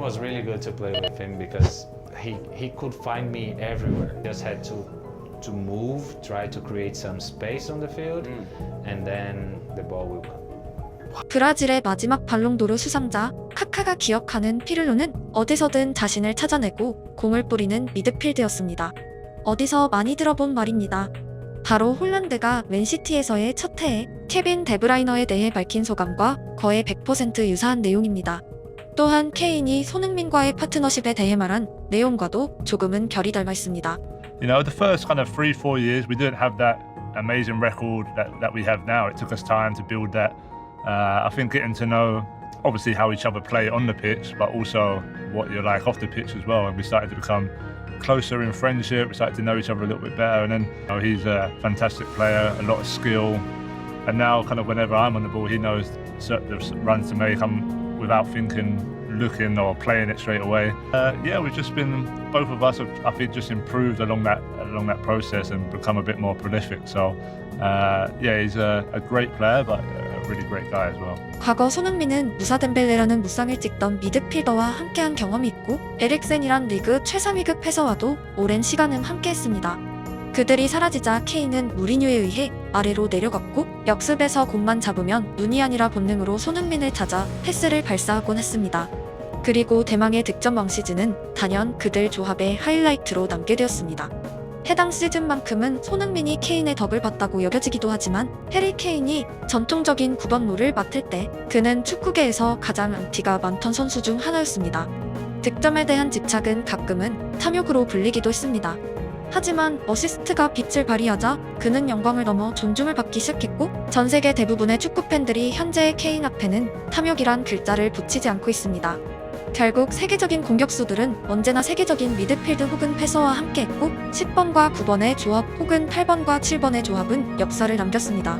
was really good to play with him because he could find me everywhere. Just had to move, try to create some space on the field, and then the ball will come. 브라질의 마지막 발롱도르 수상자 카카가 기억하는 피를로는 어디서든 자신을 찾아내고 공을 뿌리는 미드필드였습니다. 어디서 많이 들어본 말입니다. 바로 홀란드가 맨시티에서의 첫 해에 케빈 데브라이너에 대해 밝힌 소감과 거의 100% 유사한 내용입니다. 또한 케인이 손흥민과의 파트너십에 대해 말한 내용과도 조금은 결이 닮아 있습니다. You know, the first kind of 3-4 years we didn't have that amazing record that we have now. It took us time to build that. I think getting to know obviously how each other play on the pitch, but also what you're like off the pitch as well. And we started to become closer in friendship. We started to know each other a little bit better. And then he's a fantastic player, a lot of skill. And now, kind of whenever I'm on the ball, he knows certain runs to make. I'm without thinking, looking or playing it straight away. Yeah, we've just been, both of us have, I think, just improved along that process and become a bit more prolific. So yeah, he's a great player, but a really great guy as well. 과거 손흥민은 무사 덴벨레라는 무쌍을 찍던 미드필더와 함께한 경험이 있고 에릭센이란 리그 최상위급 패서와도 오랜 시간을 함께했습니다. 그들이 사라지자 케인은 무리뉴에 의해 아래로 내려갔고 역습에서 공만 잡으면 눈이 아니라 본능으로 손흥민을 찾아 패스를 발사하곤 했습니다. 그리고 대망의 득점 왕 시즌은 단연 그들 조합의 하이라이트로 남게 되었습니다. 해당 시즌만큼은 손흥민이 케인의 덕을 봤다고 여겨지기도 하지만 해리 케인이 전통적인 9번 롤을 맡을 때 그는 축구계에서 가장 안티가 많던 선수 중 하나였습니다. 득점에 대한 집착은 가끔은 탐욕으로 불리기도 했습니다. 하지만 어시스트가 빛을 발휘하자 그는 영광을 넘어 존중을 받기 시작했고 전 세계 대부분의 축구팬들이 현재의 케인 앞에는 탐욕이란 글자를 붙이지 않고 있습니다. 결국 세계적인 공격수들은 언제나 세계적인 미드필드 혹은 패서와 함께했고 10번과 9번의 조합 혹은 8번과 7번의 조합은 역사를 남겼습니다.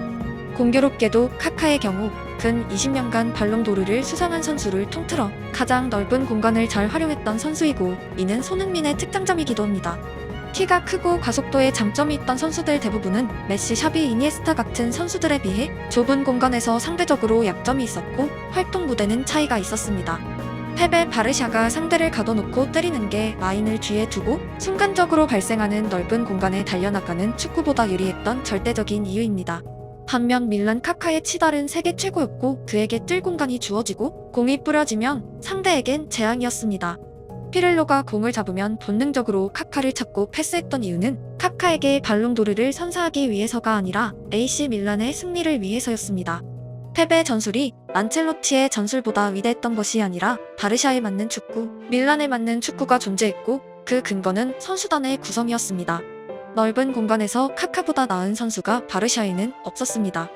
공교롭게도 카카의 경우 근 20년간 발롱도르를 수상한 선수를 통틀어 가장 넓은 공간을 잘 활용했던 선수이고 이는 손흥민의 특장점이기도 합니다. 키가 크고 가속도에 장점이 있던 선수들 대부분은 메시, 샤비, 이니에스타 같은 선수들에 비해 좁은 공간에서 상대적으로 약점이 있었고 활동 무대는 차이가 있었습니다. 펩의 바르샤가 상대를 가둬놓고 때리는 게 라인을 뒤에 두고 순간적으로 발생하는 넓은 공간에 달려나가는 축구보다 유리했던 절대적인 이유입니다. 반면 밀란 카카의 치달은 세계 최고였고 그에게 뛸 공간이 주어지고 공이 뿌려지면 상대에겐 재앙이었습니다. 피를로가 공을 잡으면 본능적으로 카카를 찾고 패스했던 이유는 카카에게 발롱도르를 선사하기 위해서가 아니라 AC 밀란의 승리를 위해서였습니다. 펩의 전술이 안첼로티의 전술보다 위대했던 것이 아니라 바르샤에 맞는 축구, 밀란에 맞는 축구가 존재했고 그 근거는 선수단의 구성이었습니다. 넓은 공간에서 카카보다 나은 선수가 바르샤에는 없었습니다.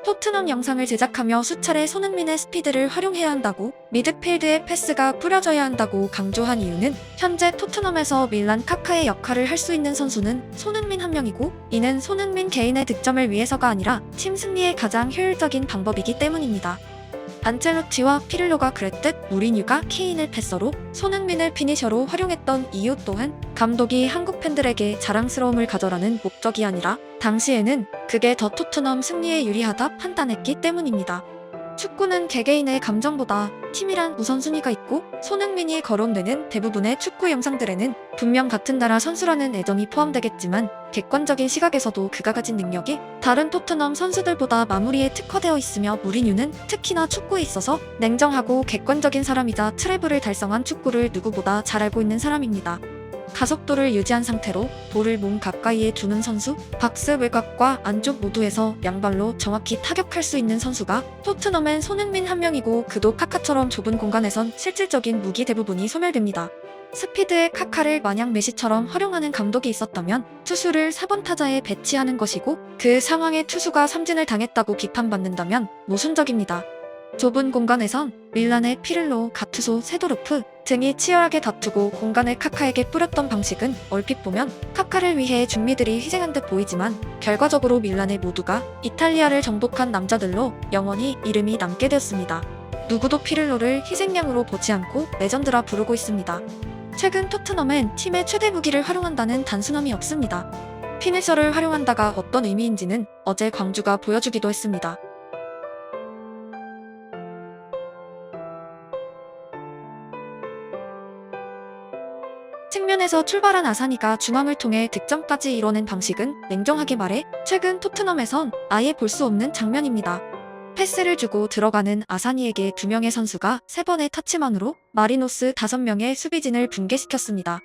토트넘 영상을 제작하며 수차례 손흥민의 스피드를 활용해야 한다고 미드필드의 패스가 뿌려져야 한다고 강조한 이유는 현재 토트넘에서 밀란 카카의 역할을 할 수 있는 선수는 손흥민 한 명이고 이는 손흥민 개인의 득점을 위해서가 아니라 팀 승리의 가장 효율적인 방법이기 때문입니다. 안첼로티와 피를로가 그랬듯 무리뉴가 케인을 패서로 손흥민을 피니셔로 활용했던 이유 또한 감독이 한국 팬들에게 자랑스러움을 가져라는 목적이 아니라 당시에는 그게 더 토트넘 승리에 유리하다 판단했기 때문입니다. 축구는 개개인의 감정보다 팀이란 우선순위가 있고 손흥민이 거론되는 대부분의 축구 영상들에는 분명 같은 나라 선수라는 애정이 포함되겠지만 객관적인 시각에서도 그가 가진 능력이 다른 토트넘 선수들보다 마무리에 특화되어 있으며 무리뉴는 특히나 축구에 있어서 냉정하고 객관적인 사람이자 트래블을 달성한 축구를 누구보다 잘 알고 있는 사람입니다. 가속도를 유지한 상태로 볼을 몸 가까이에 두는 선수, 박스 외곽과 안쪽 모두에서 양발로 정확히 타격할 수 있는 선수가 토트넘엔 손흥민 한 명이고 그도 카카처럼 좁은 공간에선 실질적인 무기 대부분이 소멸됩니다. 스피드의 카카를 마냥 메시처럼 활용하는 감독이 있었다면 투수를 4번 타자에 배치하는 것이고 그 상황에 투수가 삼진을 당했다고 비판받는다면 모순적입니다. 좁은 공간에선 밀란의 피를로, 가투소, 세도르프 등이 치열하게 다투고 공간을 카카에게 뿌렸던 방식은 얼핏 보면 카카를 위해 중미들이 희생한 듯 보이지만 결과적으로 밀란의 모두가 이탈리아를 정복한 남자들로 영원히 이름이 남게 되었습니다. 누구도 피를로를 희생양으로 보지 않고 레전드라 부르고 있습니다. 최근 토트넘엔 팀의 최대 무기를 활용한다는 단순함이 없습니다. 피니셔를 활용한다가 어떤 의미인지는 어제 광주가 보여주기도 했습니다. 측면에서 출발한 아사니가 중앙을 통해 득점까지 이뤄낸 방식은 냉정하게 말해 최근 토트넘에선 아예 볼 수 없는 장면입니다. 패스를 주고 들어가는 아사니에게 2명의 선수가 3번의 터치만으로 마리노스 5명의 수비진을 붕괴시켰습니다.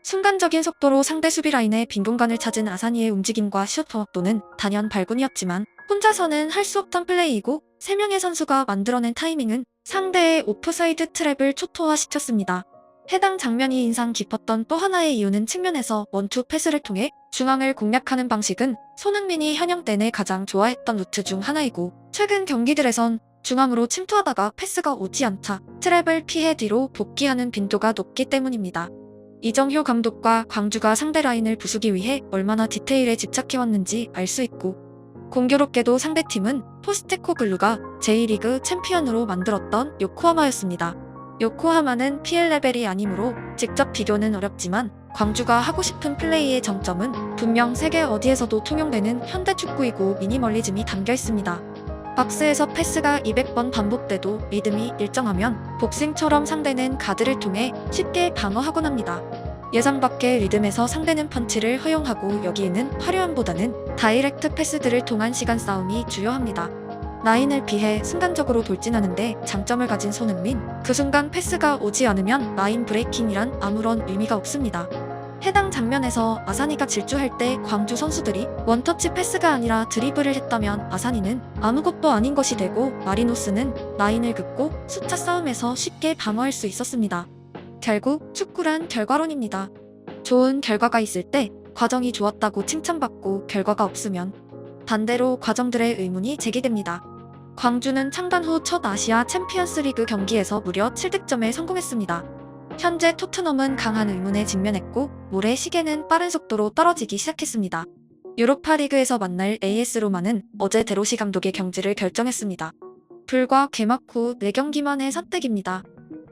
순간적인 속도로 상대 수비 라인의 빈 공간을 찾은 아사니의 움직임과 슛 정확도는 단연 발군이었지만 혼자서는 할 수 없던 플레이이고 3명의 선수가 만들어낸 타이밍은 상대의 오프사이드 트랩을 초토화시켰습니다. 해당 장면이 인상 깊었던 또 하나의 이유는 측면에서 원투 패스를 통해 중앙을 공략하는 방식은 손흥민이 현역 내내 가장 좋아했던 루트 중 하나이고 최근 경기들에선 중앙으로 침투하다가 패스가 오지 않자 트랩을 피해 뒤로 복귀하는 빈도가 높기 때문입니다. 이정효 감독과 광주가 상대 라인을 부수기 위해 얼마나 디테일에 집착해왔는지 알 수 있고 공교롭게도 상대팀은 포스테코글루가 제1리그 챔피언으로 만들었던 요코하마였습니다. 요코하마는 PL 레벨이 아니므로 직접 비교는 어렵지만 광주가 하고 싶은 플레이의 정점은 분명 세계 어디에서도 통용되는 현대 축구이고 미니멀리즘이 담겨 있습니다. 박스에서 패스가 200번 반복돼도 리듬이 일정하면 복싱처럼 상대는 가드를 통해 쉽게 방어하곤 합니다. 예상 밖의 리듬에서 상대는 펀치를 허용하고 여기에는 화려함보다는 다이렉트 패스들을 통한 시간 싸움이 주요합니다. 라인을 피해 순간적으로 돌진하는데 장점을 가진 손흥민, 그 순간 패스가 오지 않으면 라인 브레이킹이란 아무런 의미가 없습니다. 해당 장면에서 아사니가 질주할 때 광주 선수들이 원터치 패스가 아니라 드리블을 했다면 아사니는 아무것도 아닌 것이 되고 마리노스는 라인을 긋고 숫자 싸움에서 쉽게 방어할 수 있었습니다. 결국 축구란 결과론입니다. 좋은 결과가 있을 때 과정이 좋았다고 칭찬받고 결과가 없으면 반대로 과정들의 의문이 제기됩니다. 광주는 창단 후 첫 아시아 챔피언스 리그 경기에서 무려 7득점에 성공했습니다. 현재 토트넘은 강한 의문에 직면했고 올해 시계는 빠른 속도로 떨어지기 시작했습니다. 유로파 리그에서 만날 AS 로마는 어제 데로시 감독의 경지를 결정했습니다. 불과 개막 후 4경기만의 선택입니다.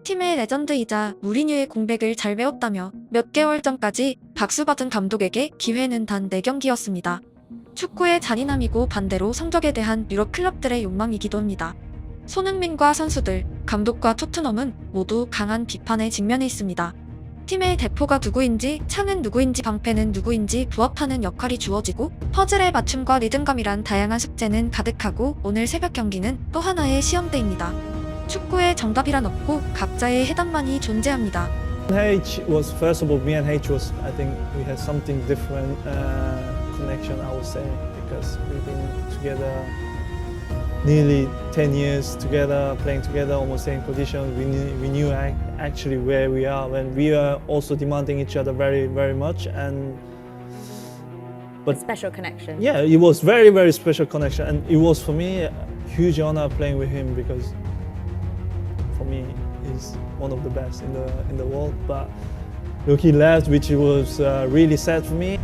팀의 레전드이자 무리뉴의 공백을 잘 메웠다며 몇 개월 전까지 박수받은 감독에게 기회는 단 4경기였습니다. 축구의 잔인함이고 반대로 성적에 대한 유럽 클럽들의 욕망이기도 합니다. 손흥민과 선수들, 감독과 토트넘은 모두 강한 비판에 직면해 있습니다. 팀의 대포가 누구인지, 창은 누구인지, 방패는 누구인지 부합하는 역할이 주어지고 퍼즐의 맞춤과 리듬감이란 다양한 숙제는 가득하고 오늘 새벽 경기는 또 하나의 시험대입니다. 축구에 정답이란 없고 각자의 해답만이 존재합니다. H was first of all, me and H was, I think we had something different connection, I would say, because we've been together nearly 10 years together, playing together, almost same position. We knew actually where we are, and we are also demanding each other very, very much. But Special connection. yeah, it was very, very special connection, and it was for me a huge honor playing with him because for me he's one of the best in the world. But look, he left, which was really sad for me.